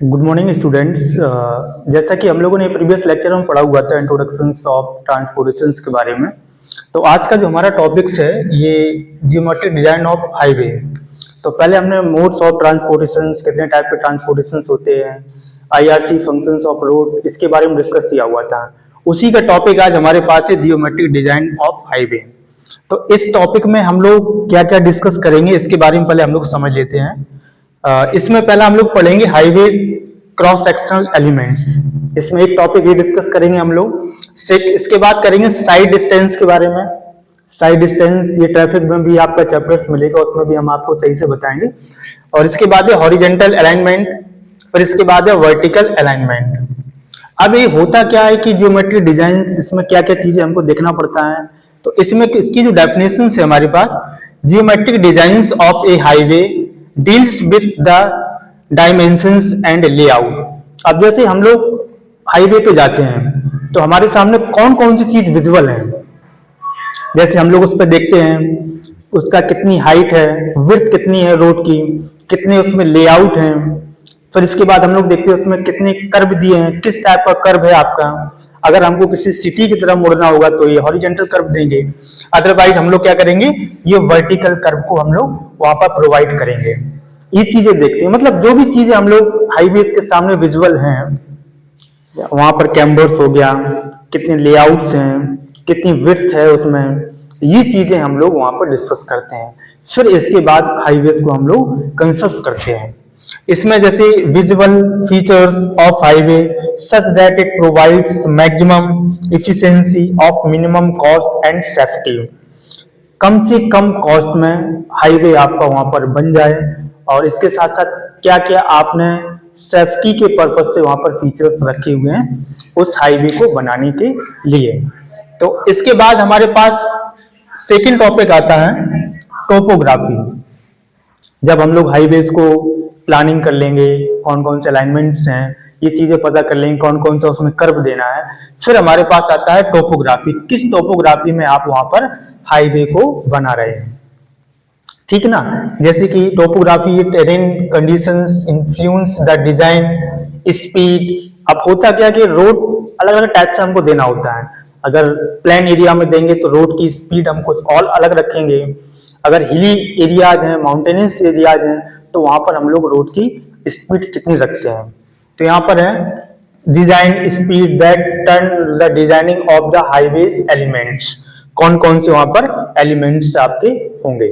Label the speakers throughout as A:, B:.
A: Good morning students. जैसा कि हम लोगों ने प्रीवियस लेक्चर में पढ़ा हुआ था इंट्रोडक्शंस ऑफ ट्रांसपोर्टेशंस के बारे में। तो आज का जो हमारा टॉपिक्स है ये जियोमेट्रिक डिजाइन ऑफ हाईवे। तो पहले हमने मोड्स ऑफ ट्रांसपोर्टेशंस, कितने टाइप के ट्रांसपोर्टेशंस होते हैं, आईआरसी फंक्शंस ऑफ रोड, इसके बारे में डिस्कस किया हुआ था। उसी का टॉपिक आज हमारे पास है जियोमेट्रिक डिजाइन ऑफ हाईवे। तो इस टॉपिक में हम लोग क्या क्या डिस्कस करेंगे इसके बारे में पहले हम लोग समझ लेते हैं। इसमें पहला हम लोग पढ़ेंगे हाईवे क्रॉस सेक्शनल एलिमेंट्स। इसमें एक टॉपिक ये डिस्कस करेंगे हम लोग। इसके बाद करेंगे साइड डिस्टेंस के बारे में। साइड डिस्टेंस ये ट्रैफिक में भी आपका चैप्टर्स मिलेगा, उसमें भी हम आपको सही से बताएंगे। और इसके बाद है हॉरिजेंटल अलाइनमेंट, फिर इसके बाद है वर्टिकल अलाइनमेंट। अब ये होता क्या है कि ज्योमेट्री डिजाइन, इसमें क्या क्या चीजें हमको देखना पड़ता है। तो इसमें इसकी जो डेफिनेशन है हमारे पास, geometric design of a highway deals with the dimensions and layout. अब जैसे हम लोग हाईवे पे जाते हैं तो हमारे सामने कौन कौन सी चीज विजुअल है। जैसे हम लोग उस पर देखते हैं उसका कितनी हाइट है, विड्थ कितनी है रोड की, कितने उसमें लेआउट हैं। फिर इसके बाद हम लोग देखते हैं उसमें कितने कर्व दिए हैं, किस टाइप का कर्व है आपका। अगर हमको किसी सिटी की तरफ मुड़ना होगा तो ये हॉरिजेंटल कर्व देंगे, अदरवाइज हम लोग क्या करेंगे, ये वर्टिकल कर्व को हम लोग वहां पर प्रोवाइड करेंगे। ये चीजें देखते हैं, मतलब जो भी चीजें हम लोग हाईवेज के सामने विजुअल हैं, वहां पर कैम्बर्स हो गया, कितने लेआउट्स हैं, कितनी विड्थ है उसमें, ये चीजें हम लोग वहां पर डिस्कस करते हैं। फिर इसके बाद हाईवेज को हम लोग कंस्ट्रक्ट करते हैं। इसमें जैसे visual features of highway such that it provides maximum efficiency of minimum cost and safety. कम से कम कॉस्ट में हाईवे आपका वहां पर बन जाए, और इसके साथ साथ क्या क्या आपने सेफ्टी के पर्पज से वहां पर फीचर्स रखे हुए हैं उस हाईवे को बनाने के लिए। तो इसके बाद हमारे पास सेकंड टॉपिक आता है टोपोग्राफी। जब हम लोग हाईवेज को प्लानिंग कर लेंगे, कौन कौन से अलाइनमेंट्स हैं, ये चीजें पता कर लेंगे, कौन कौन सा उसमें कर्व देना है, फिर हमारे पास आता है टोपोग्राफी। किस टोपोग्राफी में आप वहां पर हाईवे को बना रहे हैं, ठीक ना। जैसे कि topography, terrain conditions influence the design speed. अब होता क्या कि रोड अलग अलग टाइप से हमको देना होता है। अगर प्लेन एरिया में देंगे तो रोड की स्पीड हमको ऑल अलग रखेंगे। अगर हिली एरियाज हैं, माउंटेनियस एरियाज हैं, तो वहां पर हम लोग रोड की स्पीड कितनी रखते हैं। तो यहाँ पर है design speed that turn the designing of the highways elements. कौन कौन से वहां पर एलिमेंट्स आपके होंगे।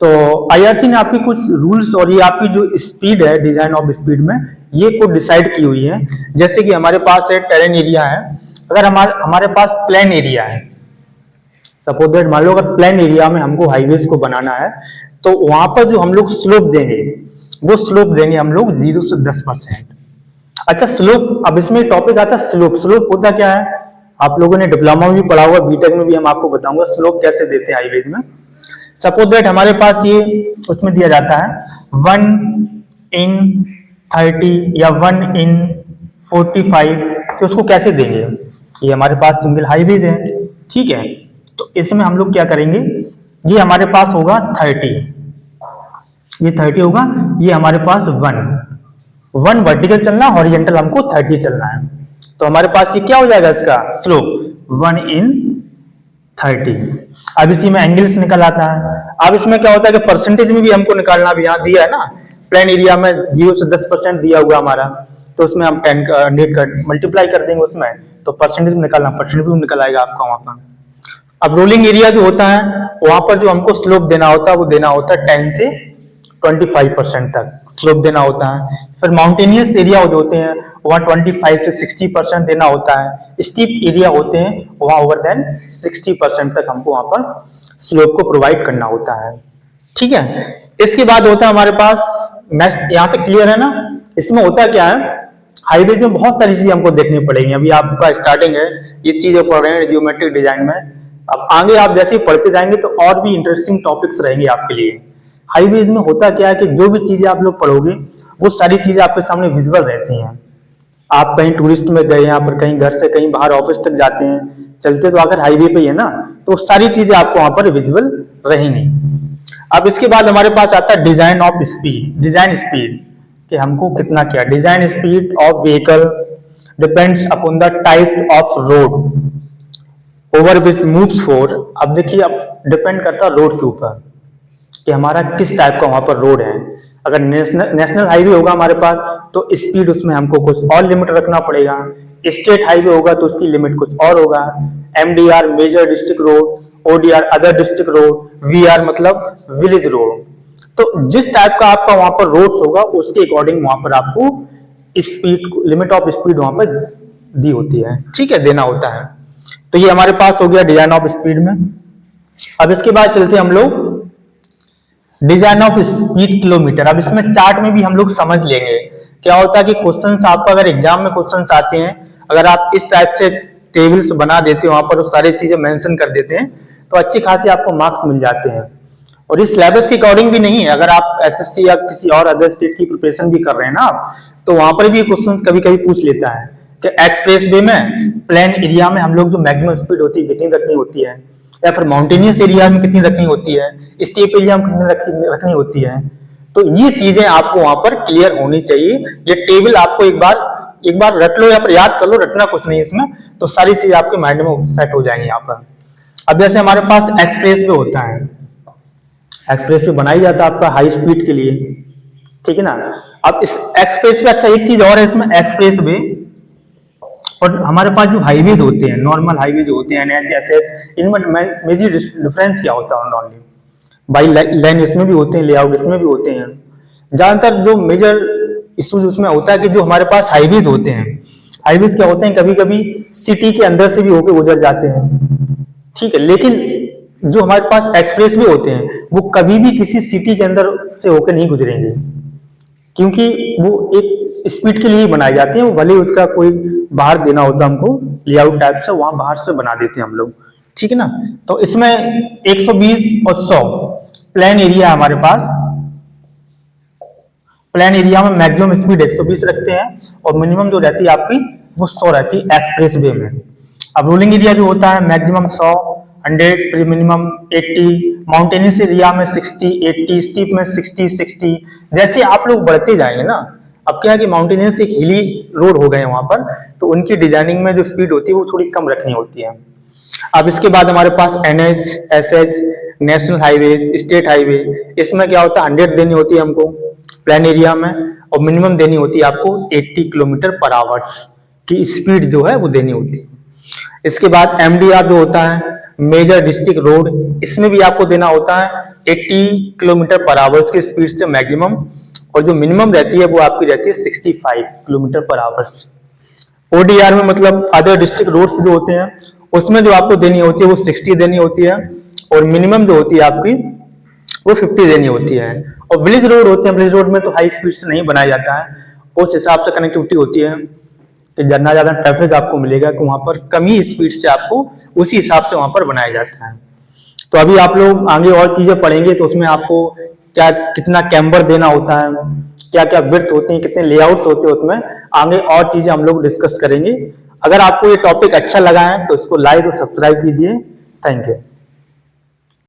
A: तो आईआरसी ने आपकी कुछ रूल्स और ये आपकी जो स्पीड है डिजाइन ऑफ स्पीड में, ये को डिसाइड की हुई है। जैसे कि हमारे पास है टेरेन एरिया है। अगर हमारे पास प्लेन एरिया है, सपोज दैट मान लो अगर प्लेन एरिया में हमको हाईवेज को बनाना है, तो वहां पर जो हम लोग स्लोप देंगे, वो स्लोप देंगे हम लोग 0 से 10%। अच्छा स्लोप, अब इसमें टॉपिक आता है स्लोप। स्लोप होता क्या है, आप लोगों ने डिप्लोमा में भी पढ़ा हुआ, बीटेक में भी हम आपको बताऊंगा स्लोप कैसे देते हैं हाईवेज में। सपोज दैट हमारे पास ये उसमें दिया जाता है 1/30 या 1/45, तो उसको कैसे देंगे। ये हमारे पास सिंगल हाईवेज है, ठीक है। तो इसमें हम लोग क्या करेंगे, ये हमारे पास होगा 30, ये 30 होगा, ये हमारे पास 1 वर्टिकल चलना, हॉरिजेंटल हमको 30 चलना है। तो हमारे पास ये क्या हो जाएगा, इसका स्लोप 1/30। अब इसी में एंगल्स निकल आता है। अब इसमें क्या होता है कि परसेंटेज में भी हमको निकालना, भी यहाँ दिया है ना, प्लेन एरिया में 0 से 10% दिया हुआ हमारा, तो उसमें हम 10 मल्टीप्लाई कर देंगे उसमें, तो परसेंटेज में निकालना, परसेंटेज भी निकल आएगा आपका वहां पर। अब रोलिंग एरिया जो होता है, वहां पर जो हमको स्लोप देना होता है वो देना होता है 10 से 25% तक स्लोप देना होता है। फिर माउंटेनियस एरिया जो होते हैं वहां 25 से 60% देना होता है। स्टीप एरिया होते हैं वहां ओवर देन 60% तक हमको वहां पर स्लोप को प्रोवाइड करना होता है, ठीक है। इसके बाद होता है हमारे पास नेक्स्ट, यहाँ तक क्लियर है ना। इसमें होता क्या है, हाईवेज में बहुत सारी चीजें हमको देखनी पड़ेगी। अभी आपका स्टार्टिंग है, ये चीजें पढ़ रहे हैं जियोमेट्रिक डिजाइन में। अब आगे आप जैसे ही पढ़ते जाएंगे तो और भी इंटरेस्टिंग टॉपिक्स रहेंगे आपके लिए। हाईवेज में होता क्या है कि जो भी चीजें आप लोग पढ़ोगे वो सारी चीजें आपके सामने विजुअल रहती हैं। आप कहीं टूरिस्ट में गए, यहाँ पर कहीं घर से कहीं बाहर ऑफिस तक जाते हैं, चलते तो आकर हाईवे पे ही है ना, तो सारी चीजें आपको वहां पर विजुअल रहेंगी। अब इसके बाद हमारे पास आता है design of speed, design speed. कि हमको कितना क्या design speed of vehicle depends upon the type of road over which moves for. अब देखिए, अब डिपेंड करता है रोड के ऊपर कि हमारा किस टाइप का वहां पर रोड है। अगर नेशनल हाईवे होगा हमारे पास तो स्पीड उसमें हमको कुछ और लिमिट रखना पड़ेगा। स्टेट हाईवे होगा तो उसकी लिमिट कुछ और होगा। MDR major district road, ODR other district road, VR मतलब विलेज रोड। तो जिस टाइप का आपका वहां पर रोड्स होगा उसके अकॉर्डिंग वहां पर आपको स्पीड लिमिट ऑफ स्पीड वहां पर दी होती है, ठीक है, देना होता है। तो ये हमारे पास हो गया डिजाइन ऑफ स्पीड में। अब इसके बाद चलते हैं हम लोग डिजाइन ऑफ स्पीड किलोमीटर। अब इसमें चार्ट में भी हम लोग समझ लेंगे क्या होता है कि क्वेश्चंस आपका अगर एग्जाम में क्वेश्चंस आते हैं, अगर आप इस टाइप से टेबल्स बना देते हो, वहां पर सारी चीजें मेंशन कर देते हैं तो अच्छी खासी आपको मार्क्स मिल जाते हैं। और इस सिलेबस के अकॉर्डिंग भी नहीं है, अगर आप एसएससी या किसी और अदर स्टेट की प्रिपरेशन भी कर रहे हैं ना आप, तो वहां पर भी क्वेश्चंस कभी कभी पूछ लेता है कि एक्सप्रेस वे में प्लेन एरिया में हम लोग जो मैक्सिमम स्पीड होती है कितनी रखनी होती है, या फिर माउंटेनियस एरिया में कितनी रखनी होती है, स्टेप एरिया में कितनी रखनी होती है। तो ये चीजें आपको वहां पर क्लियर होनी चाहिए। ये टेबल आपको एक बार रट लो या फिर याद कर लो, रटना कुछ नहीं इसमें, तो सारी चीज आपके माइंड में सेट हो जाएंगी यहाँ पर। अब जैसे हमारे पास एक्सप्रेस वे होता है, एक्सप्रेस वे बनाई जाता है आपका हाई स्पीड के लिए, ठीक है ना। अब इस एक्सप्रेस वे, अच्छा एक चीज और है इसमें, एक्सप्रेस वे और हमारे पास जो हाईवेज होते हैं, नॉर्मल हाईवे जो होते हैं एनएच एसएच, इनमें मेजर डिफरेंस क्या होता है? नॉर्मली बाई लाइन इसमें भी होते हैं, लेआउट इसमें भी होते हैं। ज्यादातर जो मेजर इश्यूज उसमें होता है कि जो हमारे पास हाईवेज होते हैं, हाईवेज क्या होते हैं, कभी कभी सिटी के अंदर से भी होकर गुजर जाते हैं, ठीक है। लेकिन जो हमारे पास एक्सप्रेस वे होते हैं वो कभी भी किसी सिटी के अंदर से होकर नहीं गुजरेंगे, क्योंकि वो एक स्पीड के लिए ही बनाई जाती है। वो भले उसका कोई बाहर देना होता है हमको लेआउट टाइप से, वहां बाहर से बना देते हैं हम लोग, ठीक है ना। तो इसमें 120 और 100 प्लेन एरिया हमारे पास, प्लेन एरिया में मैक्सिमम स्पीड 120 रखते हैं और मिनिमम जो रहती है आपकी वो 100 रहती है एक्सप्रेस वे में। अब रूलिंग एरिया जो होता है मैक्सिमम 100, 100, मिनिमम 80, माउंटेनियस एरिया में 60, 80, स्टीप में 60, 60। जैसे आप लोग बढ़ते जाएंगे ना, अब क्या है कि माउंटेनियस एक हिली रोड हो गए वहां पर, तो उनकी डिजाइनिंग में जो स्पीड होती है वो थोड़ी कम रखनी होती है। अब इसके बाद हमारे पास NH SH, national highway, state highway, इसमें क्या होता है 100 देनी होती है हमको प्लेन एरिया में, और मिनिमम देनी होती है आपको 80 किलोमीटर पर आवर्स की स्पीड जो है वो देनी होती है। इसके बाद एमडीआर जो होता है मेजर डिस्ट्रिक्ट रोड, इसमें भी आपको देना होता है 80 किलोमीटर पर आवर्स की स्पीड से मैक्सिमम, और जो मिनिमम रहती है वो आपकी रहती है 65 किलोमीटर पर आवर्स। ओडीआर में मतलब अदर डिस्ट्रिक्ट रोड्स जो होते हैं उसमें जो आपको देनी होती है वो 60 देनी होती है, और मिनिमम जो होती है आपकी वो 50 देनी होती है। और विलेज रोड होते हैं, विलेज रोड में तो हाई स्पीड से नहीं बनाया जाता है, उस हिसाब से कनेक्टिविटी होती है कि जितना ज्यादा ट्रैफिक आपको मिलेगा कि वहां पर कम ही स्पीड से आपको उसी हिसाब से वहां पर बनाया जाता है। तो अभी आप लोग आगे और चीजें पढ़ेंगे तो उसमें आपको क्या कितना कैम्बर देना होता है, क्या क्या विड्थ होती है, कितने लेआउट्स होते हैं, उसमें आगे और चीजें हम लोग डिस्कस करेंगे। अगर आपको ये टॉपिक अच्छा लगा है तो इसको लाइक और सब्सक्राइब कीजिए। Thank you.